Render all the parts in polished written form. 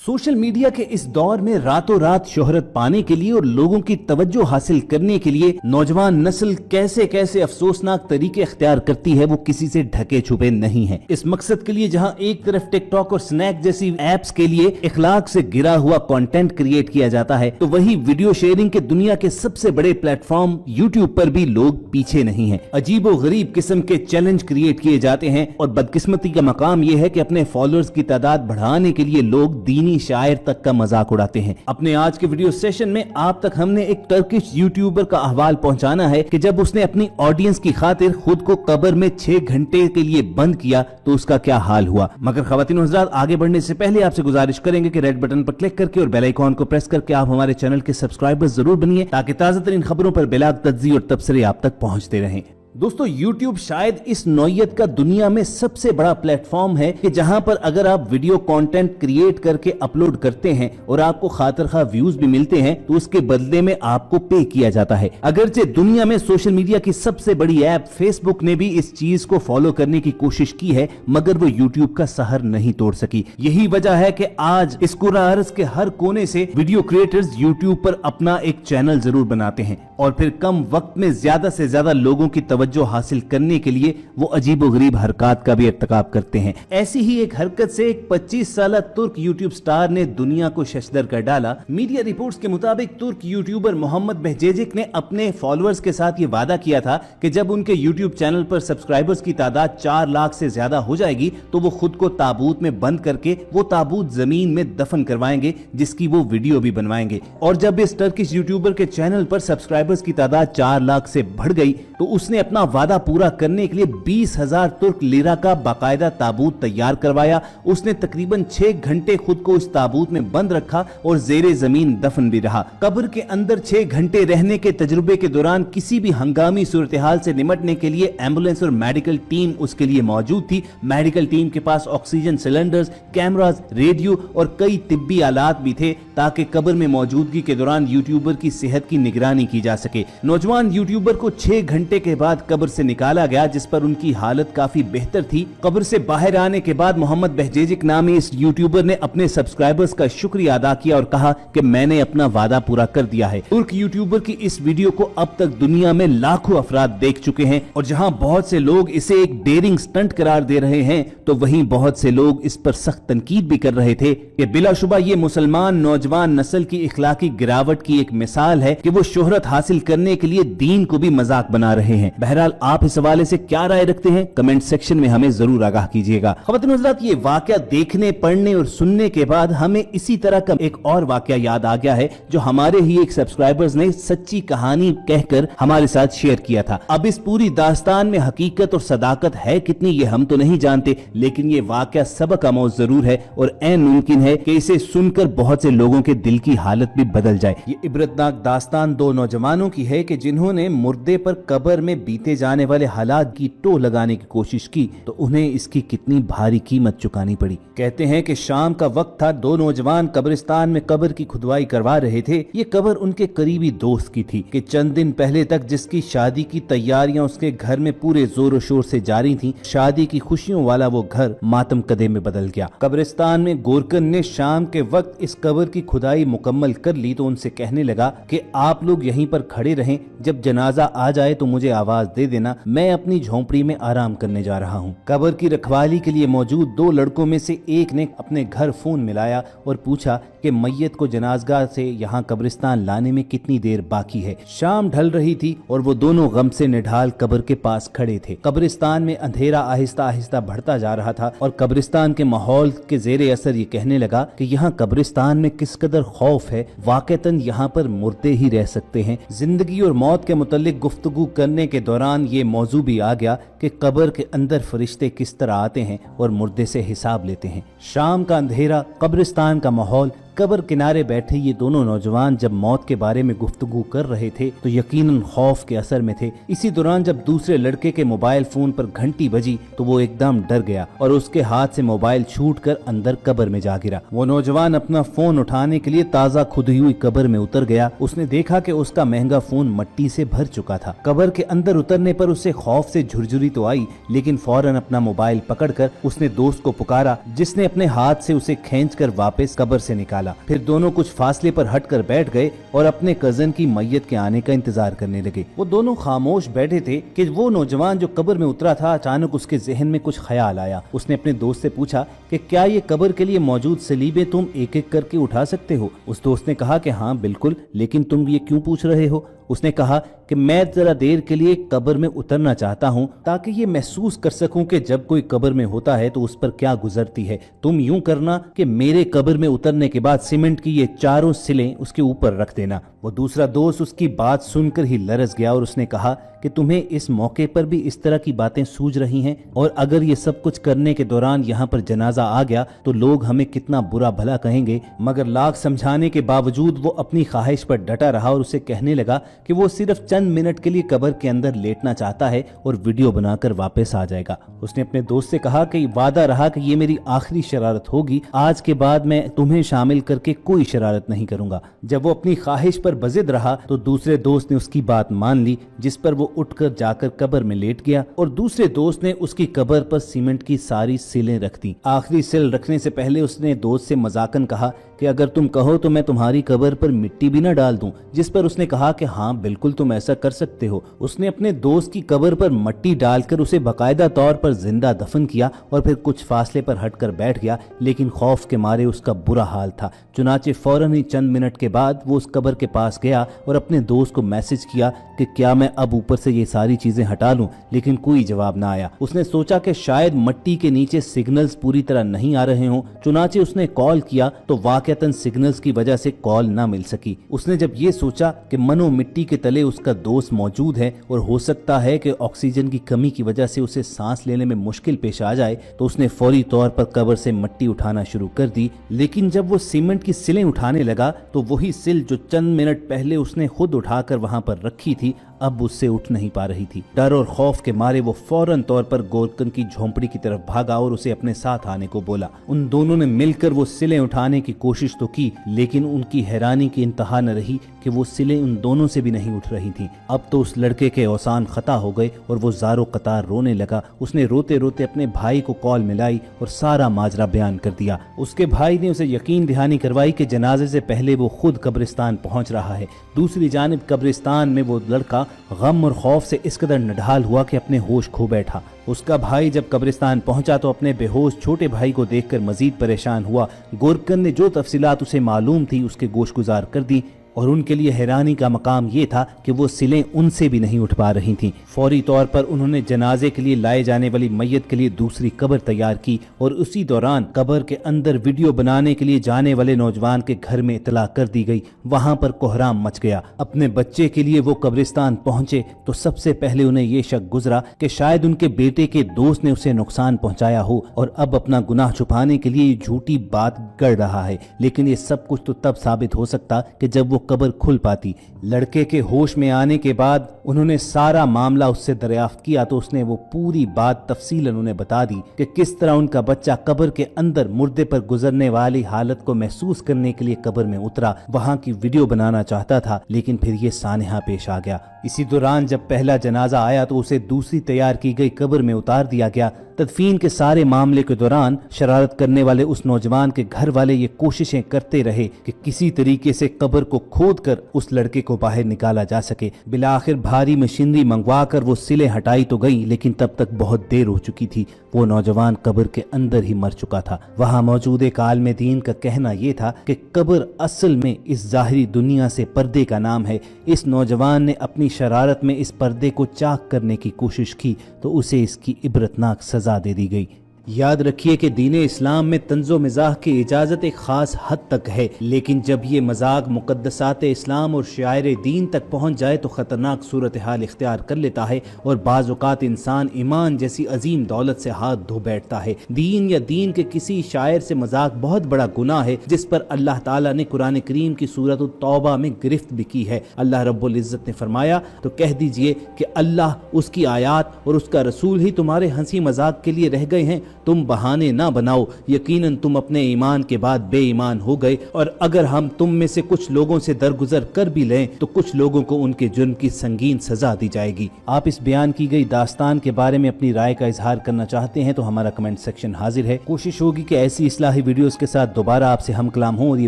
Social media के इस दौर में रातों रात शोहरत पाने के लिए और लोगों की तवज्जो हासिल करने के लिए नौजवान नस्ल कैसे कैसे अफसोसनाक तरीके अख्तियार करती है वो किसी से ढके छुपे नहीं है। इस मकसद के लिए जहां एक तरफ टिकटॉक और स्नैक जैसी एप्स के लिए इखलाक से गिरा हुआ कंटेंट क्रिएट किया जाता है, तो वही वीडियो शेयरिंग के दुनिया के सबसे बड़े प्लेटफॉर्म यूट्यूब पर भी लोग पीछे नहीं है। अजीबो गरीब किस्म के चैलेंज क्रिएट किए जाते हैं और बदकिस्मती का मकाम यह है कि अपने फॉलोअर्स की तादाद बढ़ाने के लिए लोग दीनी शायर तक का मजाक उड़ाते हैं। अपने आज के वीडियो सेशन में आप तक हमने एक टर्किश यूट्यूबर का अहवाल पहुंचाना है कि जब उसने अपनी ऑडियंस की खातिर खुद को कब्र में 6 घंटे के लिए बंद किया तो उसका क्या हाल हुआ। मगर खवातीन और हज़रात, आगे बढ़ने से पहले आपसे गुजारिश करेंगे कि रेड बटन पर क्लिक करके और बेल आइकॉन को प्रेस करके आप हमारे चैनल के सब्सक्राइबर्स जरूर बनिए ताकि ताजा तरीन खबरों पर बिलाग तज्ज़ी और तबसरे आप तक पहुंचते रहें। दोस्तों, YouTube शायद इस नौयत का दुनिया में सबसे बड़ा प्लेटफॉर्म है कि जहां पर अगर आप वीडियो कंटेंट क्रिएट करके अपलोड करते हैं और आपको खातिर खा व्यूज भी मिलते हैं तो उसके बदले में आपको पे किया जाता है। अगरचे दुनिया में सोशल मीडिया की सबसे बड़ी ऐप फेसबुक ने भी इस चीज को फॉलो करने की कोशिश की है, मगर वो YouTube का सहर नहीं तोड़ सकी। यही वजह है कि आज इस कुर्रा अर्ज के हर कोने से वीडियो क्रिएटर्स YouTube पर अपना एक चैनल जरूर बनाते हैं और फिर कम वक्त में ज्यादा से ज्यादा लोगों की तवज्जो हासिल करने के लिए वो अजीबो गरीब हरकत का भी इर्तिकाब करते हैं। ऐसी ही एक हरकत से एक 25 साला तुर्क यूट्यूब स्टार ने दुनिया को शशदर कर डाला। मीडिया रिपोर्ट्स के मुताबिक तुर्क यूट्यूबर मोहम्मद बेहजेजिक ने अपने फॉलोअर्स के साथ ये वादा किया था कि जब उनके यूट्यूब चैनल पर सब्सक्राइबर्स की तादाद 4 लाख से ज्यादा हो जाएगी तो वो खुद को ताबूत में बंद करके वो ताबूत जमीन में दफन करवाएंगे, जिसकी वो वीडियो भी बनवाएंगे। और जब इस टर्किश यूट्यूबर के चैनल पर सब्सक्राइबर्स की तादाद 4 लाख से बढ़ गई तो उसने अपना वादा पूरा करने के लिए 20,000 तुर्क लीरा का बाकायदा ताबूत तैयार करवाया। उसने तकरीबन 6 घंटे खुद को इस ताबूत में बंद रखा और जेरे जमीन दफन भी रहा। कब्र के अंदर 6 घंटे रहने के तजुर्बे के दौरान किसी भी हंगामी सूरत हाल से निपटने के लिए एम्बुलेंस और मेडिकल टीम उसके लिए मौजूद थी। मेडिकल टीम के पास ऑक्सीजन सिलेंडर्स, कैमरास, रेडियो और कई तिब्बी आलात भी थे ताकि कब्र में मौजूदगी के दौरान यूट्यूबर की सेहत की निगरानी की जा सके। नौजवान यूट्यूबर को 6 घंटे के बाद कब्र से निकाला गया, जिस पर उनकी हालत काफी बेहतर थी। कब्र से बाहर आने के बाद मोहम्मद बेहजेजिक नामी इस यूट्यूबर ने अपने सब्सक्राइबर्स का शुक्रिया अदा किया और कहा कि मैंने अपना वादा पूरा कर दिया है। तुर्क यूट्यूबर की इस वीडियो को अब तक दुनिया में लाखों अफराद देख चुके हैं और जहां बहुत से लोग इसे एक डेयरिंग स्टंट करार दे रहे हैं तो वहीं बहुत से लोग इस पर सख्त तनकीद भी कर रहे थे कि बिलाशुबा ये मुसलमान नौजवान नस्ल की इखलाकी गिरावट की एक मिसाल है कि वो शोहरत हासिल करने के लिए दीन को भी मजाक बना रहे हैं। बहरहाल, आप इस हवाले से क्या राय रखते हैं कमेंट सेक्शन में हमें जरूर आगाह कीजिएगा। खवातीन और हज़रात, ये वाकया देखने, पढ़ने और सुनने के बाद हमें इसी तरह का एक और वाकया याद आ गया है जो हमारे ही एक सब्सक्राइबर्स ने सच्ची कहानी कहकर हमारे साथ शेयर किया था। अब इस पूरी दास्तान में हकीकत और सदाकत है कितनी ये हम तो नहीं जानते, लेकिन ये वाकया सबक आमोज जरूर है और ऐन मुमकिन है कि इसे सुनकर बहुत से लोगों के दिल की हालत भी बदल जाए। ये इबरतनाक दास्तान 2 नौजवानों की है कि जिन्होंने मुर्दे पर कब्र में बीते जाने वाले हालात की टो लगाने की कोशिश की तो उन्हें इसकी कितनी भारी कीमत चुकानी पड़ी। कहते हैं कि शाम का वक्त था, 2 नौजवान कब्रिस्तान में कब्र की खुदवाई करवा रहे थे। ये कब्र उनके करीबी दोस्त की थी कि चंद दिन पहले तक जिसकी शादी की तैयारियां उसके घर में पूरे जोर शोर से जारी थीं, शादी की खुशियों वाला वो घर मातम कदे में बदल गया। कब्रिस्तान में गोरकन ने शाम के वक्त इस कब्र की खुदाई मुकम्मल कर ली तो उनसे कहने लगा कि आप लोग यहीं पर खड़े रहें, जब जनाजा आ जाए तो मुझे आवाज दे देना, मैं अपनी झोंपड़ी में आराम करने जा रहा हूँ। कब्र की रखवाली के लिए मौजूद 2 लड़कों में से एक ने अपने घर फोन मिलाया और पूछा कि मैयत को जनाजगाह से यहाँ कब्रिस्तान लाने में कितनी देर बाकी है। शाम ढल रही थी और वो दोनों गम से निढाल कब्र के पास खड़े थे। कब्रिस्तान में अंधेरा आहिस्ता आहिस्ता बढ़ता जा रहा था और कब्रिस्तान के माहौल के जेरे असर ये कहने लगा कि यहाँ कब्रिस्तान में किस कदर खौफ है, वाकईतन यहाँ पर मुर्दे ही रह सकते हैं। जिंदगी और मौत के मुतालिक गुफ्तगू करने के दौरान ये मौजू भी आ गया कि कब्र के अंदर फरिश्ते किस तरह आते हैं और मुर्दे से हिसाब लेते हैं। शाम का अंधेरा, कब्रिस्तान का माहौल, कब्र किनारे बैठे ये दोनों नौजवान जब मौत के बारे में गुफ्तगू कर रहे थे तो यकीनन खौफ के असर में थे। इसी दौरान जब दूसरे लड़के के मोबाइल फोन पर घंटी बजी तो वो एकदम डर गया और उसके हाथ से मोबाइल छूटकर अंदर कब्र में जा गिरा। वो नौजवान अपना फोन उठाने के लिए ताज़ा खुदी हुई कब्र में उतर गया। उसने देखा कि उसका महंगा फोन मट्टी से भर चुका था। कब्र के अंदर उतरने पर उसे खौफ से झुरझुरी तो आई, लेकिन फौरन अपना मोबाइल पकड़कर उसने दोस्त को पुकारा, जिसने अपने हाथ से उसे खींचकर वापस कब्र से निकाला। फिर दोनों कुछ फासले पर हटकर बैठ गए और अपने कजन की मैयत के आने का इंतजार करने लगे। वो दोनों खामोश बैठे थे कि वो नौजवान जो कब्र में उतरा था, अचानक उसके जहन में कुछ ख्याल आया। उसने अपने दोस्त से पूछा कि क्या ये कब्र के लिए मौजूद सलीबे तुम एक एक करके उठा सकते हो? उस दोस्त ने कहा कि हाँ बिल्कुल, लेकिन तुम ये क्यों पूछ रहे हो? उसने कहा कि मैं जरा देर के लिए कब्र में उतरना चाहता हूँ ताकि ये महसूस कर सकूं कि जब कोई कब्र में होता है तो उस पर क्या गुजरती है। तुम यूं करना कि मेरे कब्र में उतरने के बाद सीमेंट की ये चारों सिलें उसके ऊपर रख देना। वो दूसरा दोस्त उसकी बात सुनकर ही लरस गया और उसने कहा कि तुम्हें इस मौके पर भी इस तरह की बातें सूझ रही हैं, और अगर ये सब कुछ करने के दौरान यहाँ पर जनाजा आ गया तो लोग हमें कितना बुरा भला कहेंगे। मगर लाख समझाने के बावजूद वो अपनी ख्वाहिश पर डटा रहा और उसे कहने लगा कि वो सिर्फ चंद मिनट के लिए कब्र के अंदर लेटना चाहता है और वीडियो बनाकर वापस आ जाएगा। उसने अपने दोस्त से कहा कि वादा रहा कि ये मेरी आखिरी शरारत होगी, आज के बाद मैं तुम्हें शामिल करके कोई शरारत नहीं करूंगा। जब वो अपनी ख्वाहिश पर बजिद रहा तो दूसरे दोस्त ने उसकी बात मान ली, जिस पर वो उठकर जाकर कब्र में लेट गया और दूसरे दोस्त ने उसकी कब्र पर सीमेंट की सारी सिलें रख दी। आखिरी सिल रखने से पहले उसने दोस्त से मजाकन कहा कि अगर तुम कहो तो मैं तुम्हारी कब्र पर मिट्टी भी न डाल दूं, जिस पर उसने कहा कि हाँ बिल्कुल तुम ऐसा कर सकते हो। उसने अपने दोस्त की कब्र पर मट्टी डालकर उसे बाकायदा तौर पर जिंदा दफन किया और फिर कुछ फासले पर हटकर बैठ गया, लेकिन खौफ के मारे उसका बुरा हाल था। चुनाचे फौरन ही चंद मिनट के बाद वो उस कब्र के पास गया और अपने दोस्त को मैसेज किया कि क्या मैं अब ऊपर से ये सारी चीजें हटा लूं, लेकिन कोई जवाब ना आया। उसने सोचा कि शायद मट्टी के नीचे सिग्नल्स पूरी तरह नहीं आ रहे हों। चुनाचे उसने कॉल किया तो वाकईतन सिग्नल्स की वजह से कॉल ना मिल सकी। उसने जब ये सोचा कि मनो मिट्टी के तले उसका दोस्त मौजूद है और हो सकता है कि ऑक्सीजन की कमी की वजह से उसे सांस लेने में मुश्किल पेश आ जाए, तो उसने फौरी तौर पर कब्र से मट्टी उठाना शुरू कर दी। लेकिन जब वो सीमेंट की सिलें उठाने लगा तो वही सिल जो चंद मिनट पहले उसने खुद उठाकर वहां पर रखी थी, अब उससे उठ नहीं पा रही थी। डर और खौफ के मारे वो फौरन तौर पर गोरकन की झोंपड़ी की तरफ भागा और उसे अपने साथ आने को बोला। उन दोनों ने मिलकर वो सिलें उठाने की कोशिश तो की, लेकिन उनकी हैरानी की इंतहा न रही कि वो सिलें उन दोनों से भी नहीं उठ रही थीं। अब तो उस लड़के के औसान खता हो गए और वो ज़ारो कतार रोने लगा। उसने रोते रोते अपने भाई को कॉल मिलाई और सारा माजरा बयान कर दिया। उसके भाई ने उसे यकीन दहानी करवाई कि जनाजे से पहले वो खुद कब्रिस्तान पहुंच रहा है। दूसरी जानिब कब्रिस्तान में वो लड़का गम और खौफ से इस कदर नढाल हुआ कि अपने होश खो बैठा। उसका भाई जब कब्रिस्तान पहुंचा तो अपने बेहोश छोटे भाई को देखकर मजीद परेशान हुआ। गोरकन ने जो तफसीलात उसे मालूम थी उसके गोशगुजार कर दी और उनके लिए हैरानी का मकाम ये था कि वो सिलें उनसे भी नहीं उठ पा रही थीं। फौरी तौर पर उन्होंने जनाजे के लिए लाए जाने वाली मैयत के लिए दूसरी कब्र तैयार की और उसी दौरान कब्र के अंदर वीडियो बनाने के लिए जाने वाले नौजवान के घर में इतला कर दी गई। वहां पर कोहराम मच गया। अपने बच्चे के लिए वो कब्रिस्तान पहुंचे तो सबसे पहले उन्हें ये शक गुजरा कि शायद उनके बेटे के दोस्त ने उसे नुकसान पहुंचाया हो और अब अपना गुनाह छुपाने के लिए झूठी बात गढ़ रहा है। लेकिन ये सब कुछ तो तब साबित हो सकता कि जब वो कब्र खुल पाती। लड़के के होश में आने के बाद उन्होंने सारा मामला उससे दरियाफ्त किया तो उसने वो पूरी बात तफसीलन उन्हें बता दी कि किस तरह उनका बच्चा कब्र के अंदर मुर्दे पर गुजरने वाली हालत को महसूस करने के लिए कब्र में उतरा, वहां की वीडियो बनाना चाहता था, लेकिन फिर ये सानहा पेश आ गया। इसी दौरान जब पहला जनाजा आया तो उसे दूसरी तैयार की गई कब्र में उतार दिया गया। तदफीन के सारे मामले के दौरान शरारत करने वाले उस नौजवान के घर वाले ये कोशिशें करते रहे कि किसी तरीके से कब्र को खोदकर उस लड़के को बाहर निकाला जा सके। बिलाखिर भारी मशीनरी मंगवा कर वो सिलें हटाई तो गई, लेकिन तब तक बहुत देर हो चुकी थी। वो नौजवान कब्र के अंदर ही मर चुका था। वहां मौजूद एक आलिम दीन का कहना यह था कि कब्र असल में इस जाहिरी दुनिया से पर्दे का नाम है। इस नौजवान ने अपनी शरारत में इस पर्दे को चाक करने की कोशिश की तो उसे इसकी इबरतनाक सजा दे दी गई। याद रखिए कि दीन इस्लाम में तंज़ो मिजाह की इजाज़त एक ख़ास हद तक है, लेकिन जब ये मजाक मुक़द्दसात इस्लाम और शायर दीन तक पहुँच जाए तो ख़तरनाक सूरत हाल इख्तियार कर लेता है और बाज़ औक़ात इंसान ईमान जैसी अजीम दौलत से हाथ धो बैठता है। दीन या दीन के किसी शायर से मजाक बहुत बड़ा गुनाह है, जिस पर अल्लाह ताला ने कुरान करीम की सूरत तौबा में गिरफ्त भी की है। अल्लाह रब्बुल इज़्ज़त ने फरमाया, तो कह दीजिए कि अल्लाह, उसकी आयात और उसका रसूल ही तुम्हारे हंसी मजाक के लिए रह गए हैं। तुम बहाने ना बनाओ, यकीनन तुम अपने ईमान के बाद बेईमान हो गए, और अगर हम तुम में से कुछ लोगों से दरगुजर कर भी लें तो कुछ लोगों को उनके जुर्म की संगीन सजा दी जाएगी। आप इस बयान की गई दास्तान के बारे में अपनी राय का इजहार करना चाहते हैं तो हमारा कमेंट सेक्शन हाजिर है। कोशिश होगी कि ऐसी इस्लाही वीडियोस के साथ दोबारा आपसे हम कलाम हों, और ये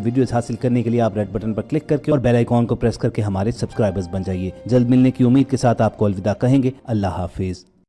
वीडियोस हासिल करने के लिए आप रेड बटन पर क्लिक करके और बेल आइकॉन को प्रेस करके हमारे सब्सक्राइबर्स बन जाइए। जल्द मिलने की उम्मीद के साथ आपको अलविदा कहेंगे। अल्लाह हाफिज।